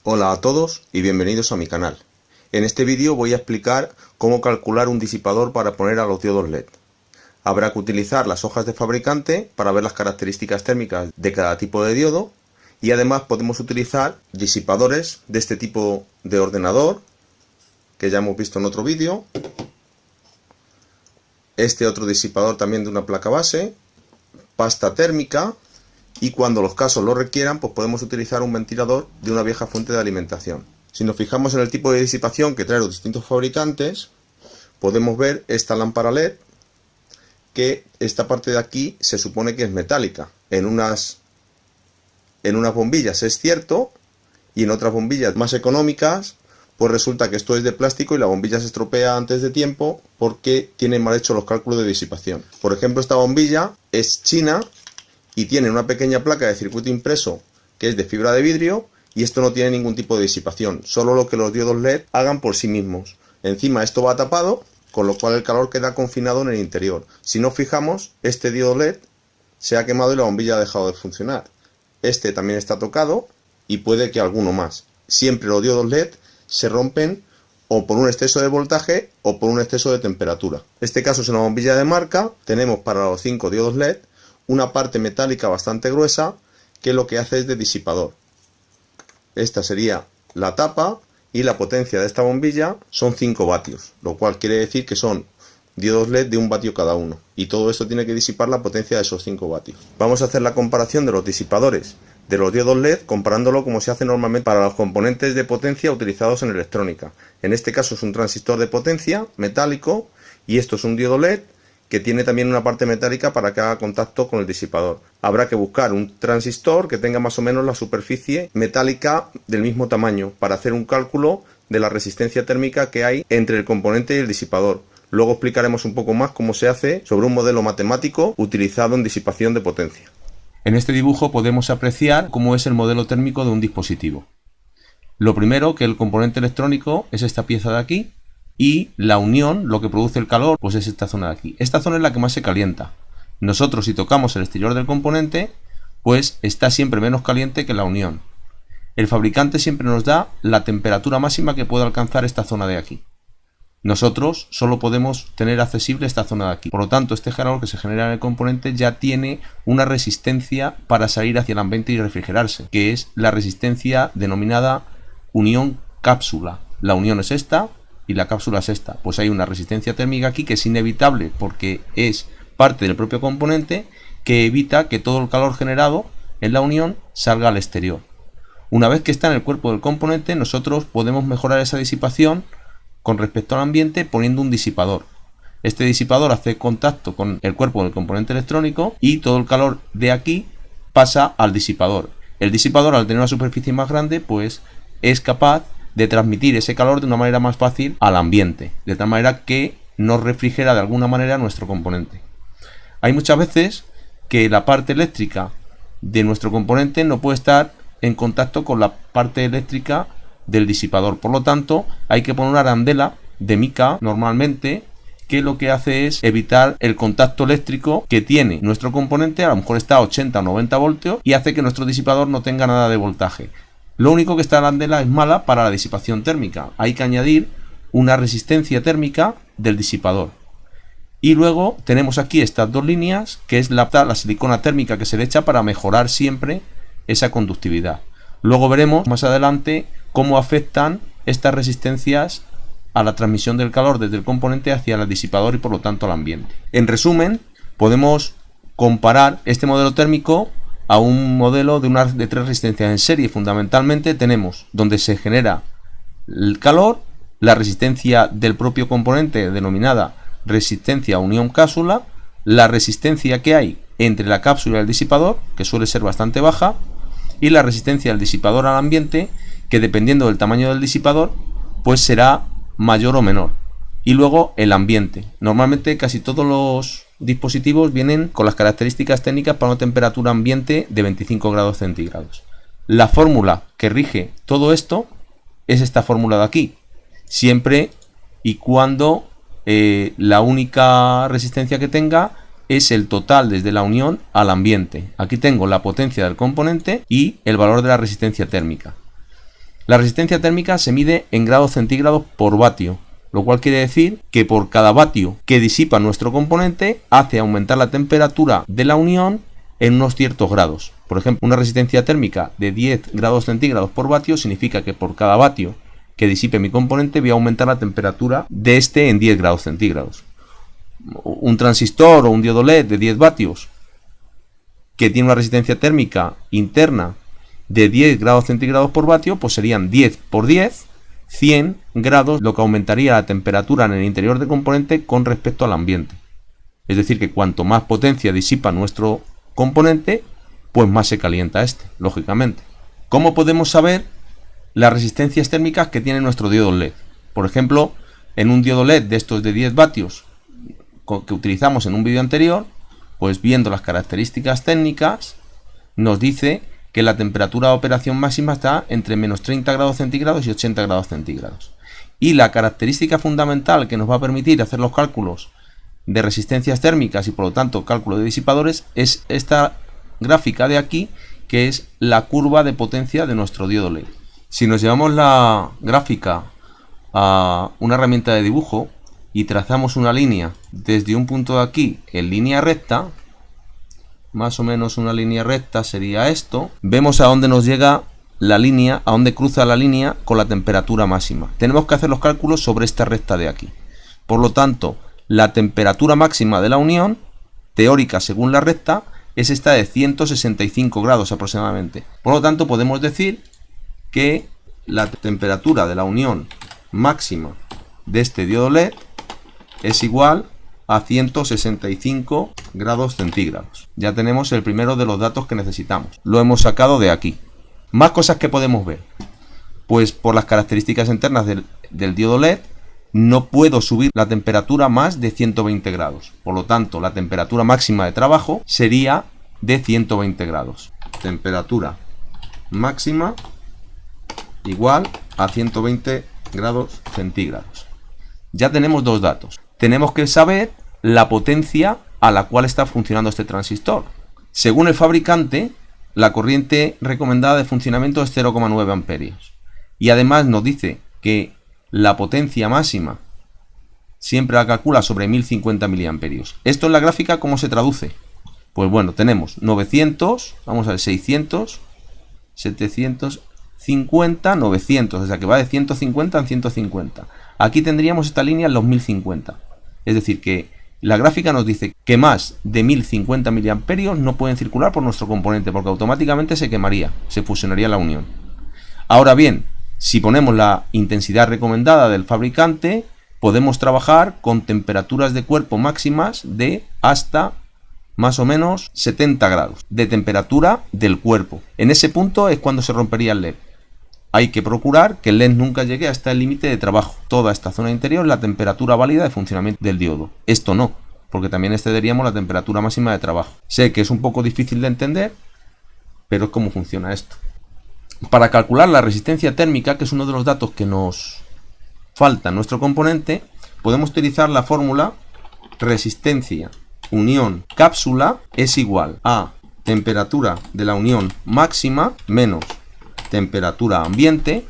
Hola a todos y bienvenidos a mi canal. En este vídeo voy a explicar cómo calcular un disipador para poner a los diodos LED. Habrá que utilizar las hojas de fabricante para ver las características térmicas de cada tipo de diodo y además podemos utilizar disipadores de este tipo de ordenador que ya hemos visto en otro vídeo. Este otro disipador también de una placa base, pasta térmica. Y cuando los casos lo requieran, pues podemos utilizar un ventilador de una vieja fuente de alimentación. Si nos fijamos en el tipo de disipación que traen los distintos fabricantes, podemos ver esta lámpara LED, que esta parte de aquí se supone que es metálica. En unas bombillas es cierto, y en otras bombillas más económicas, pues resulta que esto es de plástico y la bombilla se estropea antes de tiempo porque tiene mal hecho los cálculos de disipación. Por ejemplo, esta bombilla es china y tiene una pequeña placa de circuito impreso que es de fibra de vidrio, y esto no tiene ningún tipo de disipación, solo lo que los diodos LED hagan por sí mismos. Encima esto va tapado, con lo cual el calor queda confinado en el interior. Si nos fijamos, este diodo LED se ha quemado y la bombilla ha dejado de funcionar. Este también está tocado y puede que alguno más. Siempre los diodos LED se rompen o por un exceso de voltaje o por un exceso de temperatura. Este caso es una bombilla de marca. Tenemos para los 5 diodos LED una parte metálica bastante gruesa que lo que hace es de disipador. Esta sería la tapa y la potencia de esta bombilla son 5 vatios, lo cual quiere decir que son diodos LED de 1 vatio cada uno, y todo esto tiene que disipar la potencia de esos 5 vatios. Vamos a hacer la comparación de los disipadores de los diodos LED comparándolo como se hace normalmente para los componentes de potencia utilizados en electrónica. En este caso es un transistor de potencia metálico y esto es un diodo LED que tiene también una parte metálica para que haga contacto con el disipador. Habrá que buscar un transistor que tenga más o menos la superficie metálica del mismo tamaño para hacer un cálculo de la resistencia térmica que hay entre el componente y el disipador. Luego explicaremos un poco más cómo se hace sobre un modelo matemático utilizado en disipación de potencia. En este dibujo podemos apreciar cómo es el modelo térmico de un dispositivo. Lo primero, que el componente electrónico es esta pieza de aquí, y la unión, lo que produce el calor, pues es esta zona de aquí. Esta zona es la que más se calienta. Nosotros, si tocamos el exterior del componente, pues está siempre menos caliente que la unión. El fabricante siempre nos da la temperatura máxima que puede alcanzar esta zona de aquí. Nosotros solo podemos tener accesible esta zona de aquí. Por lo tanto, este calor que se genera en el componente ya tiene una resistencia para salir hacia el ambiente y refrigerarse, que es la resistencia denominada unión cápsula. La unión es esta y la cápsula es esta. Pues hay una resistencia térmica aquí que es inevitable porque es parte del propio componente, que evita que todo el calor generado en la unión salga al exterior. Una vez que está en el cuerpo del componente, nosotros podemos mejorar esa disipación con respecto al ambiente poniendo un disipador. Este disipador hace contacto con el cuerpo del componente electrónico y todo el calor de aquí pasa al disipador. El disipador, al tener una superficie más grande, pues es capaz de transmitir ese calor de una manera más fácil al ambiente, de tal manera que nos refrigera de alguna manera nuestro componente. Hay muchas veces que la parte eléctrica de nuestro componente no puede estar en contacto con la parte eléctrica del disipador, por lo tanto hay que poner una arandela de mica normalmente, que lo que hace es evitar el contacto eléctrico que tiene nuestro componente. A lo mejor está a 80 o 90 voltios y hace que nuestro disipador no tenga nada de voltaje. Lo único que esta arandela es mala para la disipación térmica. Hay que añadir una resistencia térmica del disipador. Y luego tenemos aquí estas dos líneas, que es la silicona térmica que se le echa para mejorar siempre esa conductividad. Luego veremos más adelante cómo afectan estas resistencias a la transmisión del calor desde el componente hacia el disipador y por lo tanto al ambiente. En resumen, podemos comparar este modelo térmico a un modelo de 3 resistencias en serie. Fundamentalmente tenemos donde se genera el calor, la resistencia del propio componente denominada resistencia unión cápsula, la resistencia que hay entre la cápsula y el disipador, que suele ser bastante baja, y la resistencia del disipador al ambiente, que dependiendo del tamaño del disipador pues será mayor o menor. Y luego el ambiente. Normalmente casi todos los dispositivos vienen con las características técnicas para una temperatura ambiente de 25 grados centígrados. La fórmula que rige todo esto es esta fórmula de aquí, siempre y cuando la única resistencia que tenga es el total desde la unión al ambiente. Aquí tengo la potencia del componente y el valor de la resistencia térmica. La resistencia térmica se mide en grados centígrados por vatio, lo cual quiere decir que por cada vatio que disipa nuestro componente hace aumentar la temperatura de la unión en unos ciertos grados. Por ejemplo, una resistencia térmica de 10 grados centígrados por vatio significa que por cada vatio que disipe mi componente voy a aumentar la temperatura de este en 10 grados centígrados. Un transistor o un diodo LED de 10 vatios que tiene una resistencia térmica interna de 10 grados centígrados por vatio, pues serían 10 por 10, 100 grados, lo que aumentaría la temperatura en el interior del componente con respecto al ambiente. Es decir, que cuanto más potencia disipa nuestro componente, pues más se calienta este, lógicamente. ¿Cómo podemos saber las resistencias térmicas que tiene nuestro diodo LED? Por ejemplo, en un diodo LED de estos de 10 vatios que utilizamos en un vídeo anterior, pues viendo las características técnicas, nos dice que la temperatura de operación máxima está entre menos 30 grados centígrados y 80 grados centígrados. Y la característica fundamental que nos va a permitir hacer los cálculos de resistencias térmicas y por lo tanto cálculo de disipadores es esta gráfica de aquí, que es la curva de potencia de nuestro diodo LED. Si nos llevamos la gráfica a una herramienta de dibujo y trazamos una línea desde un punto de aquí en línea recta, más o menos una línea recta sería esto, vemos a dónde nos llega la línea, a dónde cruza la línea con la temperatura máxima. Tenemos que hacer los cálculos sobre esta recta de aquí. Por lo tanto, la temperatura máxima de la unión, teórica según la recta, es esta de 165 grados aproximadamente. Por lo tanto, podemos decir que la temperatura de la unión máxima de este diodo LED es igual a 165 grados centígrados. Ya tenemos el primero de los datos que necesitamos. Lo hemos sacado de aquí. Más cosas que podemos ver. Pues por las características internas del diodo LED, no puedo subir la temperatura más de 120 grados. Por lo tanto, la temperatura máxima de trabajo sería de 120 grados. Temperatura máxima igual a 120 grados centígrados. Ya tenemos dos datos. Tenemos que saber la potencia a la cual está funcionando este transistor. Según el fabricante, la corriente recomendada de funcionamiento es 0,9 amperios. Y además nos dice que la potencia máxima siempre la calcula sobre 1050 miliamperios. Esto en la gráfica, ¿cómo se traduce? Pues bueno, tenemos 900, vamos a ver, 600, 750, 900, o sea que va de 150 en 150. Aquí tendríamos esta línea en los 1050. Es decir, que la gráfica nos dice que más de 1050 miliamperios no pueden circular por nuestro componente porque automáticamente se quemaría, se fusionaría la unión. Ahora bien, si ponemos la intensidad recomendada del fabricante, podemos trabajar con temperaturas de cuerpo máximas de hasta más o menos 70 grados de temperatura del cuerpo. En ese punto es cuando se rompería el LED. Hay que procurar que el LED nunca llegue hasta el límite de trabajo. Toda esta zona interior es la temperatura válida de funcionamiento del diodo. Esto no, porque también excederíamos la temperatura máxima de trabajo. Sé que es un poco difícil de entender, pero es cómo funciona esto. Para calcular la resistencia térmica, que es uno de los datos que nos falta en nuestro componente, podemos utilizar la fórmula resistencia unión cápsula es igual a temperatura de la unión máxima menos temperatura ambiente,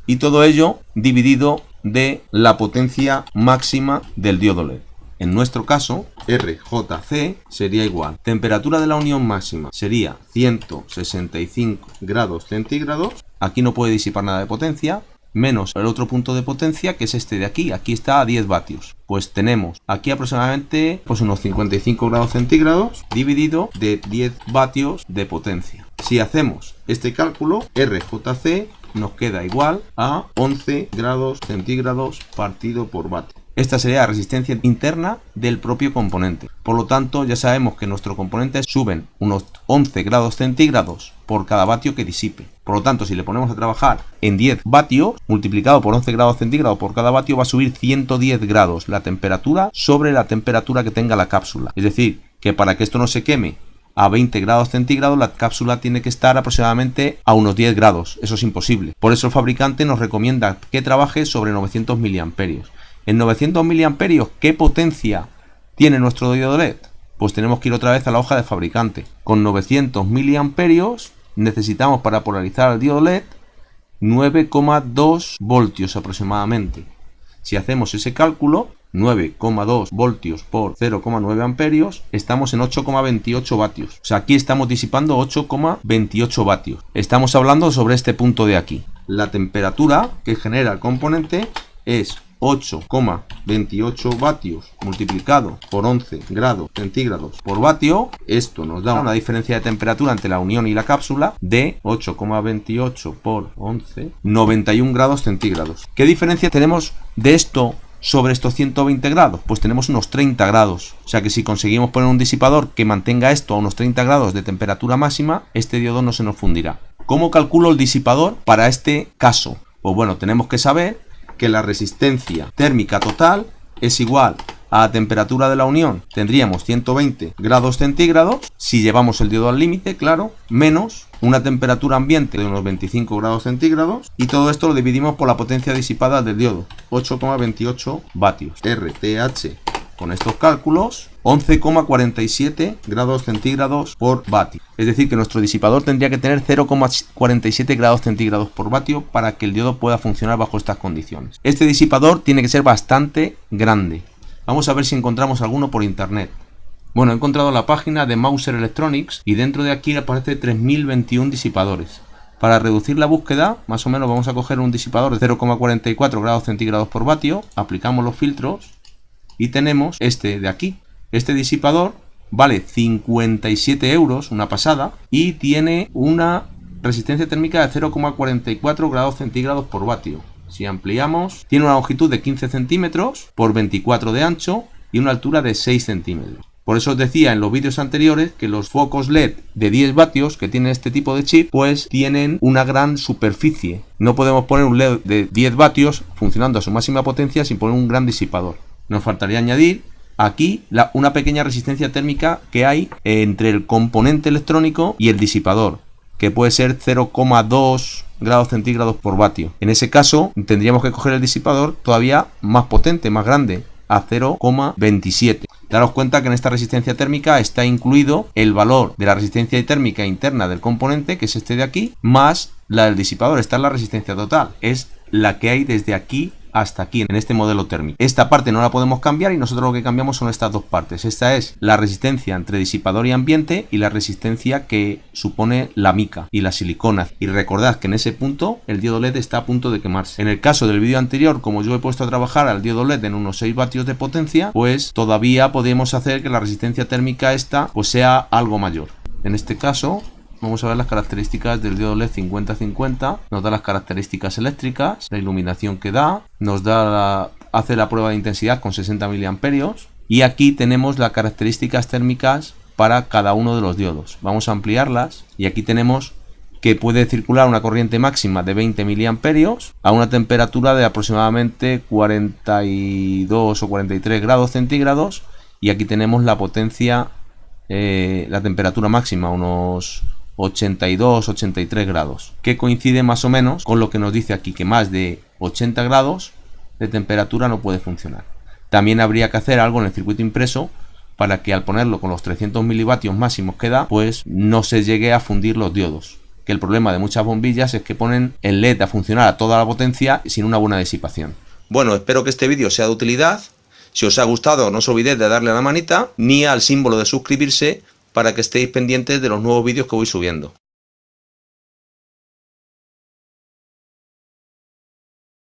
y todo ello dividido de la potencia máxima del diodo LED. En nuestro caso, RJC sería igual. Temperatura de la unión máxima sería 165 grados centígrados. Aquí no puede disipar nada de potencia. Menos el otro punto de potencia, que es este de aquí. Aquí está a 10 vatios. Pues tenemos aquí aproximadamente pues unos 55 grados centígrados dividido de 10 vatios de potencia. Si hacemos este cálculo, RJC nos queda igual a 11 grados centígrados partido por vatio. Esta sería la resistencia interna del propio componente. Por lo tanto, ya sabemos que nuestro componente suben unos 11 grados centígrados por cada vatio que disipe. Por lo tanto, si le ponemos a trabajar en 10 vatios, multiplicado por 11 grados centígrados por cada vatio, va a subir 110 grados la temperatura sobre la temperatura que tenga la cápsula. Es decir, que para que esto no se queme a 20 grados centígrados, la cápsula tiene que estar aproximadamente a unos 10 grados. Eso es imposible. Por eso el fabricante nos recomienda que trabaje sobre 900 miliamperios. En 900 miliamperios, ¿qué potencia tiene nuestro diodo LED? Pues tenemos que ir otra vez a la hoja de fabricante. Con 900 miliamperios necesitamos, para polarizar el diodo LED, 9,2 voltios aproximadamente. Si hacemos ese cálculo, 9,2 voltios por 0,9 amperios, estamos en 8,28 vatios. O sea, aquí estamos disipando 8,28 vatios. Estamos hablando sobre este punto de aquí. La temperatura que genera el componente es 8,28 vatios multiplicado por 11 grados centígrados por vatio. Esto nos da una diferencia de temperatura entre la unión y la cápsula de 8,28 por 11, 91 grados centígrados. ¿Qué diferencia tenemos de esto sobre estos 120 grados? Pues tenemos unos 30 grados. O sea que si conseguimos poner un disipador que mantenga esto a unos 30 grados de temperatura máxima, este diodo no se nos fundirá. ¿Cómo calculo el disipador para este caso? Pues bueno, tenemos que saber que la resistencia térmica total es igual a la temperatura de la unión. Tendríamos 120 grados centígrados, si llevamos el diodo al límite, claro, menos una temperatura ambiente de unos 25 grados centígrados, y todo esto lo dividimos por la potencia disipada del diodo, 8,28 vatios. RTH, con estos cálculos, 11,47 grados centígrados por vatio. Es decir, que nuestro disipador tendría que tener 0,47 grados centígrados por vatio para que el diodo pueda funcionar bajo estas condiciones. Este disipador tiene que ser bastante grande. Vamos a ver si encontramos alguno por internet. Bueno, he encontrado la página de Mouser Electronics y dentro de aquí aparece 3021 disipadores. Para reducir la búsqueda, más o menos vamos a coger un disipador de 0,44 grados centígrados por vatio, aplicamos los filtros y tenemos este de aquí. Este disipador vale 57 euros, una pasada, y tiene una resistencia térmica de 0,44 grados centígrados por vatio. Si ampliamos, tiene una longitud de 15 centímetros por 24 de ancho y una altura de 6 centímetros. Por eso os decía en los vídeos anteriores que los focos LED de 10 vatios que tienen este tipo de chip, pues tienen una gran superficie. No podemos poner un LED de 10 vatios funcionando a su máxima potencia sin poner un gran disipador. Nos faltaría añadir aquí una pequeña resistencia térmica que hay entre el componente electrónico y el disipador, que puede ser 0,2 grados centígrados por vatio. En ese caso tendríamos que coger el disipador todavía más potente, más grande, a 0,27. Daros cuenta que en esta resistencia térmica está incluido el valor de la resistencia térmica interna del componente, que es este de aquí, más la del disipador. Esta es la resistencia total, es la que hay desde aquí hasta aquí en este modelo térmico. Esta parte no la podemos cambiar y nosotros lo que cambiamos son estas dos partes. Esta es la resistencia entre disipador y ambiente y la resistencia que supone la mica y la silicona. Y recordad que en ese punto el diodo LED está a punto de quemarse. En el caso del vídeo anterior, como yo he puesto a trabajar al diodo LED en unos 6 vatios de potencia, pues todavía podemos hacer que la resistencia térmica esta pues sea algo mayor. En este caso vamos a ver las características del diodo LED 5050. Nos da las características eléctricas, la iluminación que da, nos da hace la prueba de intensidad con 60 miliamperios y aquí tenemos las características térmicas para cada uno de los diodos. Vamos a ampliarlas y aquí tenemos que puede circular una corriente máxima de 20 miliamperios a una temperatura de aproximadamente 42 o 43 grados centígrados y aquí tenemos la potencia, la temperatura máxima, unos 82-83 grados, que coincide más o menos con lo que nos dice aquí, que más de 80 grados de temperatura no puede funcionar. También habría que hacer algo en el circuito impreso para que al ponerlo con los 300 milivatios máximos que da, pues no se llegue a fundir los diodos. Que el problema de muchas bombillas es que ponen el LED a funcionar a toda la potencia sin una buena disipación. Bueno, espero que este vídeo sea de utilidad. Si os ha gustado, no os olvidéis de darle a la manita ni al símbolo de suscribirse para que estéis pendientes de los nuevos vídeos que voy subiendo.